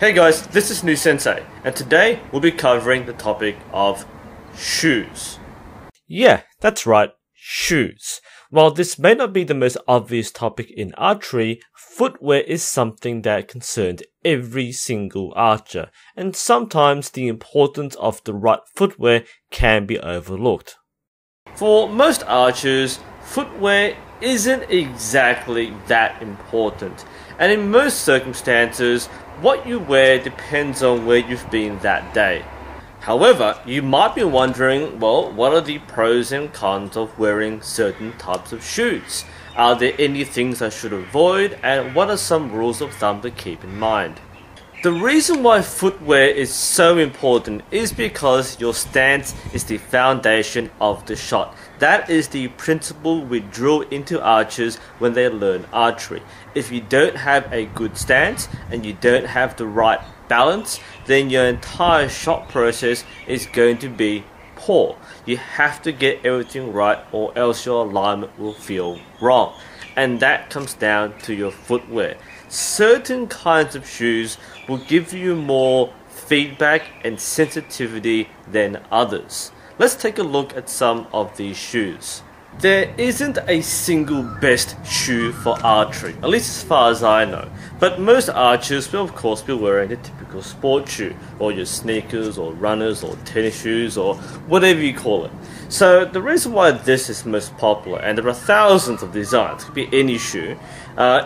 Hey guys, this is NUSensei, and today we'll be covering the topic of shoes. Yeah, that's right, shoes. While this may not be the most obvious topic in archery, footwear is something that concerns every single archer, and sometimes the importance of the right footwear can be overlooked. For most archers, footwear isn't exactly that important, and in most circumstances, what you wear depends on where you've been that day. However, you might be wondering, well, what are the pros and cons of wearing certain types of shoes? Are there any things I should avoid, and what are some rules of thumb to keep in mind? The reason why footwear is so important is because your stance is the foundation of the shot. That is the principle we drill into archers when they learn archery. If you don't have a good stance and you don't have the right balance, then your entire shot process is going to be poor. You have to get everything right, or else your alignment will feel wrong. And that comes down to your footwear. Certain kinds of shoes will give you more feedback and sensitivity than others. Let's take a look at some of these shoes. There isn't a single best shoe for archery, at least as far as I know. But most archers will of course be wearing the typical sport shoe, or your sneakers, or runners, or tennis shoes, or whatever you call it. So the reason why this is most popular, and there are thousands of designs, it could be any shoe,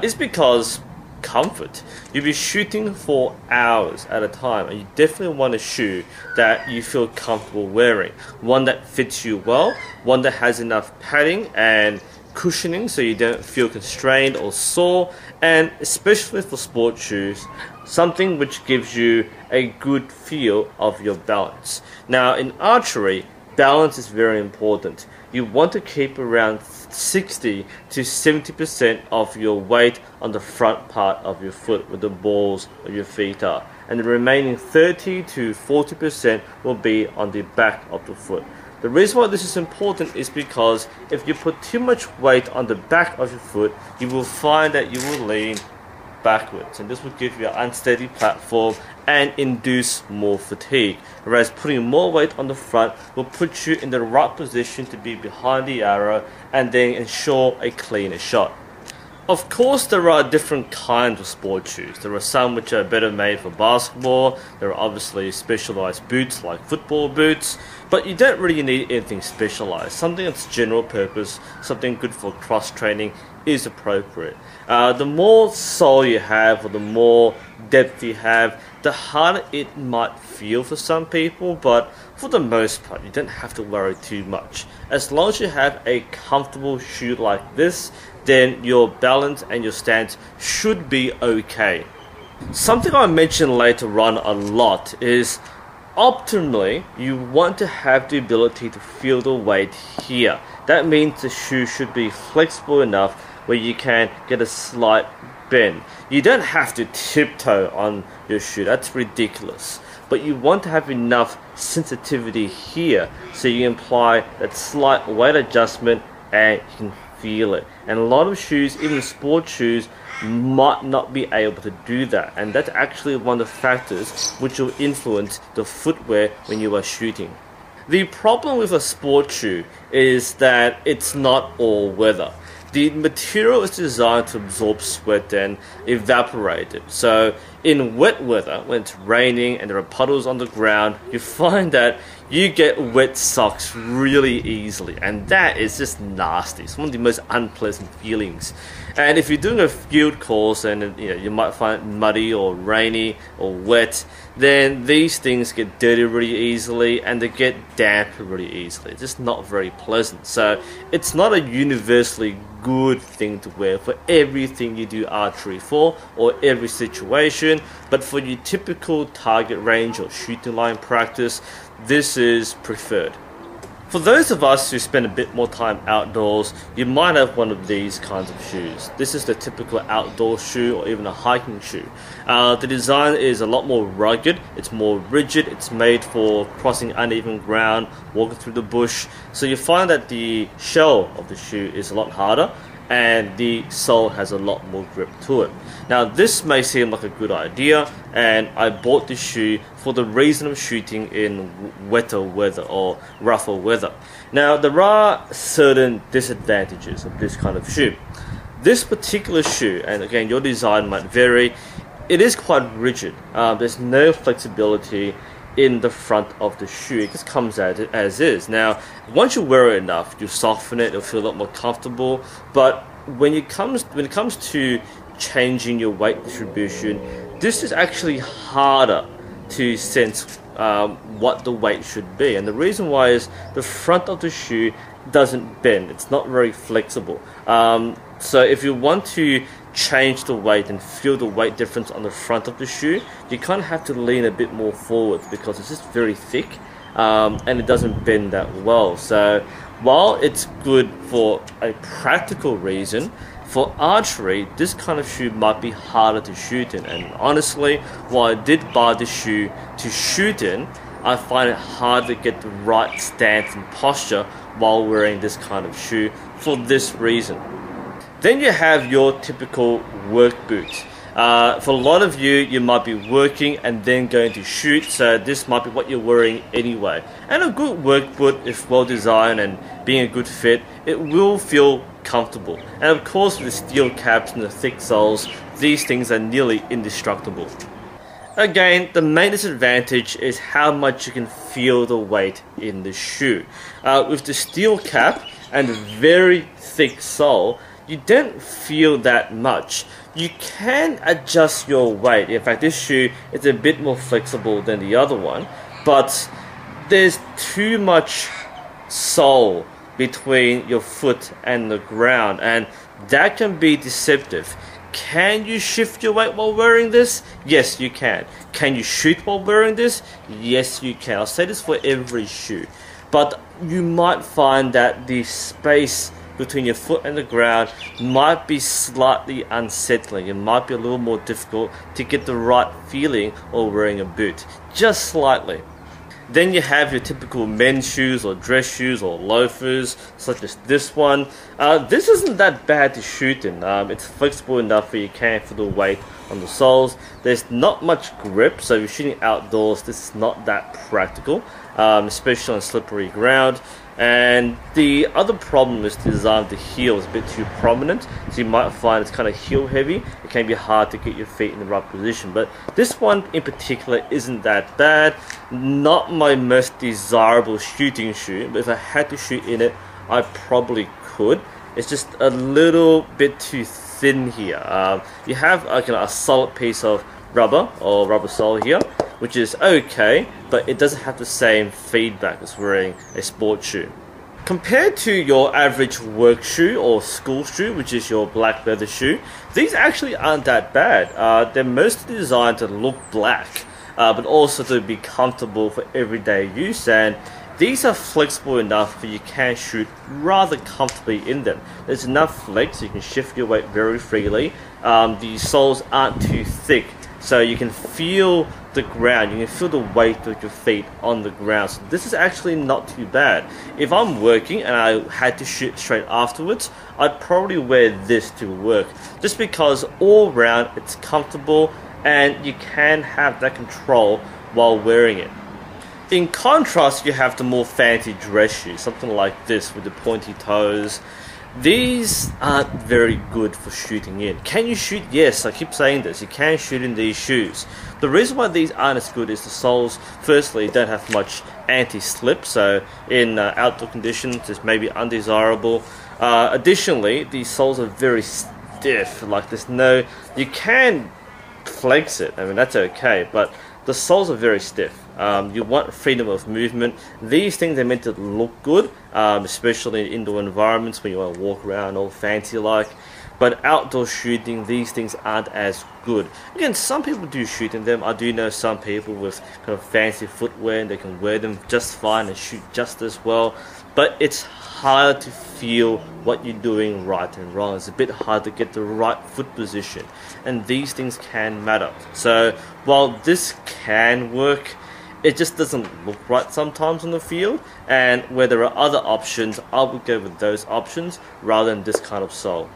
is because comfort. You'll be shooting for hours at a time, and you definitely want a shoe that you feel comfortable wearing. One that fits you well, one that has enough padding and cushioning so you don't feel constrained or sore, and especially for sport shoes, something which gives you a good feel of your balance. Now in archery, balance is very important. You want to keep around 60 to 70% of your weight on the front part of your foot where the balls of your feet are, and the remaining 30 to 40% will be on the back of the foot. The reason why this is important is because if you put too much weight on the back of your foot, you will find that you will lean backwards, and this will give you an unsteady platform and induce more fatigue, whereas putting more weight on the front will put you in the right position to be behind the arrow and then ensure a cleaner shot. Of course, there are different kinds of sport shoes. There are some which are better made for basketball. There are obviously specialized boots like football boots, but you don't really need anything specialized. Something that's general purpose, something good for cross training is appropriate. The more sole you have, or the more depth you have, the harder it might feel for some people, but for the most part you don't have to worry too much. As long as you have a comfortable shoe like this, then your balance and your stance should be okay. Something I mention later on a lot is optimally you want to have the ability to feel the weight here. That means the shoe should be flexible enough where you can get a slight bend. You don't have to tiptoe on your shoe, that's ridiculous. But you want to have enough sensitivity here so you apply that slight weight adjustment and you can feel it. And a lot of shoes, even sport shoes, might not be able to do that, and that's actually one of the factors which will influence the footwear when you are shooting. The problem with a sport shoe is that it's not all weather. The material is designed to absorb sweat and evaporate it. So in wet weather, when it's raining and there are puddles on the ground, you find that you get wet socks really easily, and that is just nasty. It's one of the most unpleasant feelings. And if you're doing a field course and you might find it muddy or rainy or wet, then these things get dirty really easily and they get damp really easily. It's just not very pleasant. So it's not a universally good thing to wear for everything you do archery for, or every situation, but for your typical target range or shooting line practice, this is preferred. For those of us who spend a bit more time outdoors, you might have one of these kinds of shoes. This is the typical outdoor shoe, or even a hiking shoe. The design is a lot more rugged, it's more rigid, it's made for crossing uneven ground, walking through the bush. So you find that the shell of the shoe is a lot harder, and the sole has a lot more grip to it. Now this may seem like a good idea, and I bought this shoe for the reason of shooting in wetter weather or rougher weather. Now there are certain disadvantages of this kind of shoe. This particular shoe, and again your design might vary, it is quite rigid. There's no flexibility in the front of the shoe. It just comes out as is. Now once you wear it enough, you soften it, it'll feel a lot more comfortable, but when it comes to changing your weight distribution, this is actually harder to sense what the weight should be. And the reason why is the front of the shoe doesn't bend. It's not very flexible. So if you want to change the weight and feel the weight difference on the front of the shoe, you kind of have to lean a bit more forward because it's just very thick, and it doesn't bend that well. So while it's good for a practical reason, for archery, this kind of shoe might be harder to shoot in. And honestly, while I did buy this shoe to shoot in, I find it hard to get the right stance and posture while wearing this kind of shoe for this reason. Then you have your typical work boots. For a lot of you, you might be working and then going to shoot, so this might be what you're wearing anyway. And a good work boot, if well designed and being a good fit, it will feel comfortable. And of course, with the steel caps and the thick soles, these things are nearly indestructible. Again, the main disadvantage is how much you can feel the weight in the shoe. With the steel cap and the very thick sole, you don't feel that much. You can adjust your weight. In fact, this shoe is a bit more flexible than the other one, but there's too much sole between your foot and the ground, and that can be deceptive. Can you shift your weight while wearing this? Yes, you can. Can you shoot while wearing this? Yes, you can. I'll say this for every shoe. But you might find that the space between your foot and the ground might be slightly unsettling. It might be a little more difficult to get the right feeling while wearing a boot, just slightly. Then you have your typical men's shoes or dress shoes or loafers, such as this one. This isn't that bad to shoot in. It's flexible enough where you can feel the weight on the soles. There's not much grip, so if you're shooting outdoors, this is not that practical, especially on slippery ground. And the other problem is the design of the heel is a bit too prominent, so you might find it's kind of heel heavy. It can be hard to get your feet in the right position, but this one in particular isn't that bad. Not my most desirable shooting shoe, but if I had to shoot in it, I probably could. It's just a little bit too thin here. You have a solid piece of rubber or rubber sole here, which is okay, but it doesn't have the same feedback as wearing a sports shoe. Compared to your average work shoe or school shoe, which is your black leather shoe, these actually aren't that bad. They're mostly designed to look black, but also to be comfortable for everyday use, and these are flexible enough that you can shoot rather comfortably in them. There's enough flex so you can shift your weight very freely. The soles aren't too thick, so you can feel the ground, you can feel the weight of your feet on the ground. So this is actually not too bad. If I'm working and I had to shoot straight afterwards, I'd probably wear this to work, just because all round it's comfortable and you can have that control while wearing it. In contrast, you have the more fancy dress shoes, something like this with the pointy toes. These aren't very good for shooting in. Can you shoot? Yes, I keep saying this. You can shoot in these shoes. The reason why these aren't as good is the soles, firstly, don't have much anti-slip, so in outdoor conditions it's maybe undesirable. Additionally, these soles are very stiff. Like you can flex it, I mean that's okay, but the soles are very stiff. You want freedom of movement. These things are meant to look good, especially in indoor environments when you want to walk around all fancy like. But outdoor shooting, these things aren't as good. Again, some people do shoot in them. I do know some people with kind of fancy footwear and they can wear them just fine and shoot just as well. But it's hard to feel what you're doing right and wrong. It's a bit hard to get the right foot position, and these things can matter. So while this can work, it just doesn't look right sometimes on the field, and where there are other options, I would go with those options rather than this kind of sole.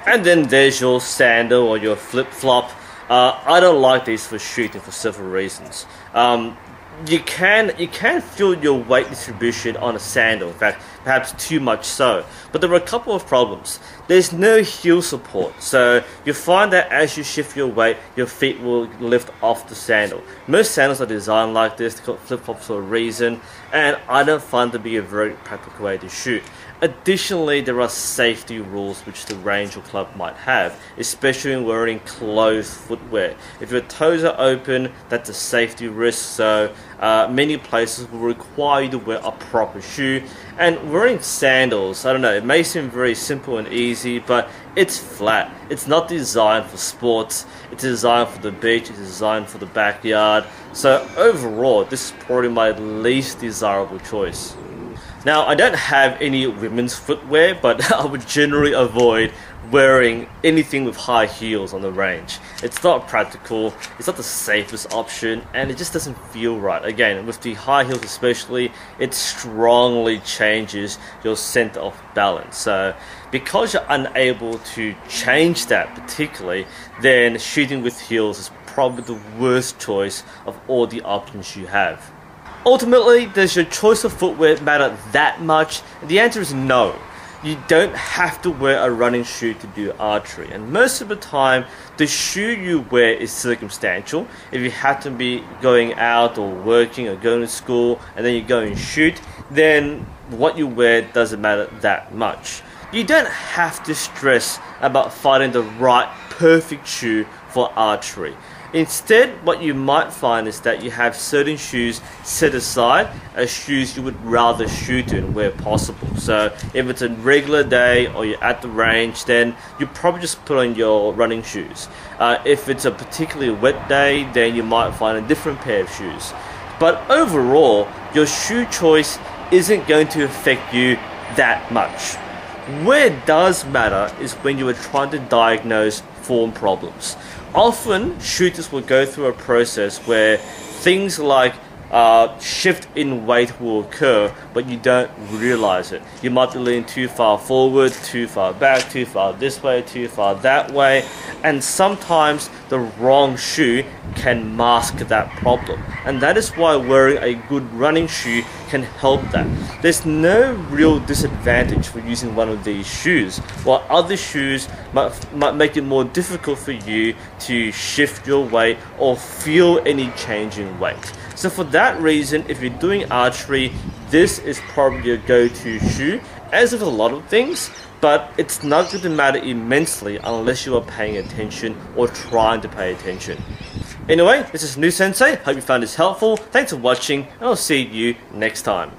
And then there's your sandal or your flip-flop. I don't like these for shooting for several reasons. You can feel your weight distribution on a sandal, in fact, perhaps too much so. But there are a couple of problems. There's no heel support, so you find that as you shift your weight, your feet will lift off the sandal. Most sandals are designed like this, they're called flip-flops for a reason, and I don't find them to be a very practical way to shoot. Additionally, there are safety rules which the range or club might have, especially when wearing closed footwear. If your toes are open, that's a safety risk, so many places will require you to wear a proper shoe. And wearing sandals, I don't know, it may seem very simple and easy, but it's flat. It's not designed for sports, it's designed for the beach, it's designed for the backyard. So overall, this is probably my least desirable choice. Now, I don't have any women's footwear, but I would generally avoid wearing anything with high heels on the range. It's not practical, it's not the safest option, and it just doesn't feel right. Again, with the high heels especially, it strongly changes your center of balance. So, because you're unable to change that particularly, then shooting with heels is probably the worst choice of all the options you have. Ultimately, does your choice of footwear matter that much? The answer is no. You don't have to wear a running shoe to do archery, and most of the time the shoe you wear is circumstantial. If you happen to be going out or working or going to school and then you go and shoot, then what you wear doesn't matter that much. You don't have to stress about finding the right perfect shoe for archery. Instead, what you might find is that you have certain shoes set aside as shoes you would rather shoot in where possible. So if it's a regular day or you're at the range, then you probably just put on your running shoes. If it's a particularly wet day, then you might find a different pair of shoes. But overall, your shoe choice isn't going to affect you that much. Where it does matter is when you are trying to diagnose form problems. Often, shooters will go through a process where things like shift in weight will occur, but you don't realize it. You might be leaning too far forward, too far back, too far this way, too far that way, and sometimes the wrong shoe can mask that problem. And that is why wearing a good running shoe can help that. There's no real disadvantage for using one of these shoes, while other shoes might make it more difficult for you to shift your weight or feel any change in weight. So for that reason, if you're doing archery, this is probably your go-to shoe, as with a lot of things, but it's not going to matter immensely unless you are paying attention or trying to pay attention. Anyway, this is NUSensei. Hope you found this helpful. Thanks for watching, and I'll see you next time.